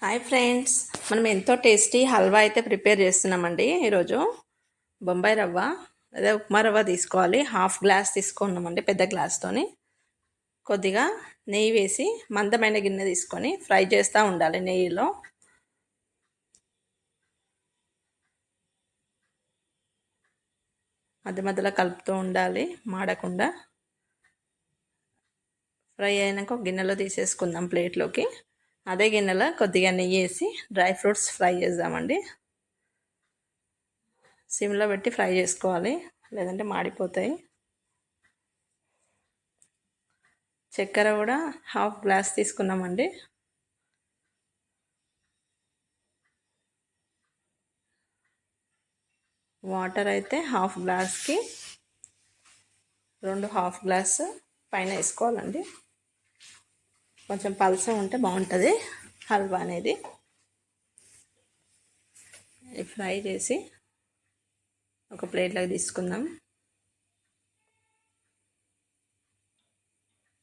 Hi friends, మనం ఎంతో tasty halwa అయితే ప్రిపేర్ చేస్తున్నామండి. ఈరోజు బొంబాయి రవ్వ అదే ఉప్మా రవ్వ తీసుకోవాలి. హాఫ్ గ్లాస్ తీసుకున్నామండి పెద్ద గ్లాస్తోని. కొద్దిగా నెయ్యి వేసి మందమైన గిన్నె తీసుకొని ఫ్రై చేస్తూ ఉండాలి నెయ్యిలో. మధ్య మధ్యలో కలుపుతూ ఉండాలి మాడకుండా. ఫ్రై అయినాక ఒక గిన్నెలో తీసేసుకుందాం ప్లేట్లోకి. అదే గిన్నెలో కొద్దిగా నెయ్యి వేసి డ్రై ఫ్రూట్స్ ఫ్రై చేద్దామండి. సిమ్లో పెట్టి ఫ్రై చేసుకోవాలి, లేదంటే మాడిపోతాయి. చక్కెర కూడా హాఫ్ గ్లాస్ తీసుకున్నామండి. వాటర్ అయితే హాఫ్ గ్లాస్కి 2 హాఫ్ గ్లాస్ పైన వేసుకోవాలండి. కొంచెం పలసం ఉంటే బాగుంటుంది హల్వా అనేది. ఫ్రై చేసి ఒక ప్లేట్లోకి తీసుకుందాం.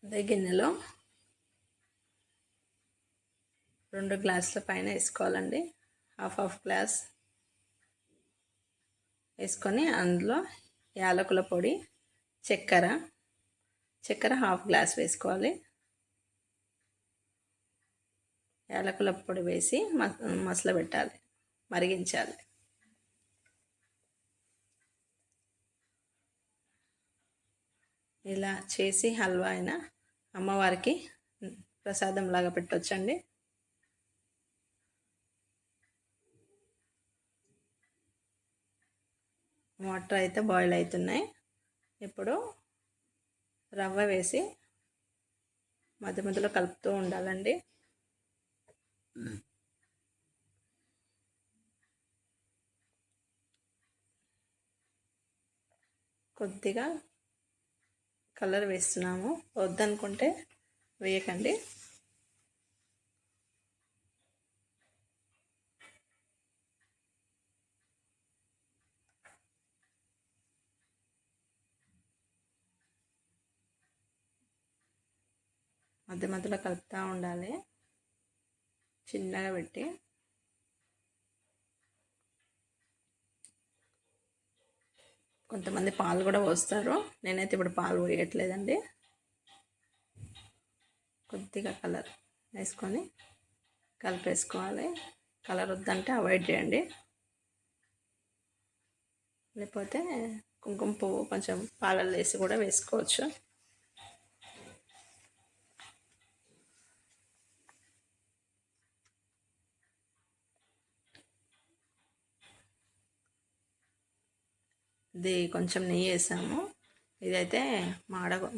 అదే గిన్నెలో 2 గ్లాసుల పైన వేసుకోవాలండి. హాఫ్ గ్లాస్ వేసుకొని అందులో యాలకుల పొడి, చక్కెర హాఫ్ గ్లాస్ వేసుకోవాలి. యాలకుల పొడి వేసి మసల పెట్టాలి, మరిగించాలి. ఇలా చేసి హల్వా అయినా అమ్మవారికి ప్రసాదం లాగా పెట్టొచ్చండి. వాటర్ అయితే బాయిల్ అవుతున్నాయి. ఇప్పుడు రవ్వ వేసి మధ్య మధ్యలో కలుపుతూ ఉండాలండి. కొద్దిగా కలర్ వేస్తున్నాము, వద్దనుకుంటే వేయకండి. మధ్య మధ్యలో కలుపుతూ ఉండాలి, చిన్నగా పెట్టి. కొంతమంది పాలు కూడా పోస్తారు, నేనైతే ఇప్పుడు పాలు పోయట్లేదండి. కొద్దిగా కలర్ వేసుకొని కలిపేసుకోవాలి. కలర్ వద్దంటే అవాయిడ్ చేయండి, లేకపోతే కుంకుమ పువ్వు కొంచెం పాలల్లో వేసి కూడా వేసుకోవచ్చు. ఇది కొంచెం నెయ్యి వేసాము. ఇదైతే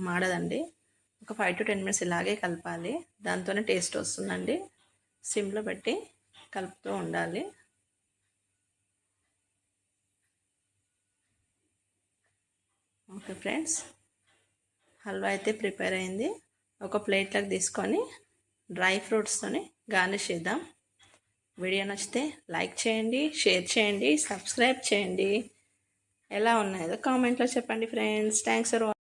మాడదండి. ఒక 5 to 10 minutes ఇలాగే కలపాలి, దాంతోనే టేస్ట్ వస్తుందండి. సిమ్లో పెట్టి కలుపుతూ ఉండాలి. ఓకే ఫ్రెండ్స్, హల్వా అయితే ప్రిపేర్ అయింది. ఒక ప్లేట్లోకి తీసుకొని డ్రై ఫ్రూట్స్తోని గార్నిష్ చేద్దాం. వీడియో నచ్చితే లైక్ చేయండి, షేర్ చేయండి, సబ్స్క్రైబ్ చేయండి. ఎలా ఉన్నాయో కామెంట్లో చెప్పండి ఫ్రెండ్స్. Thanks for watching.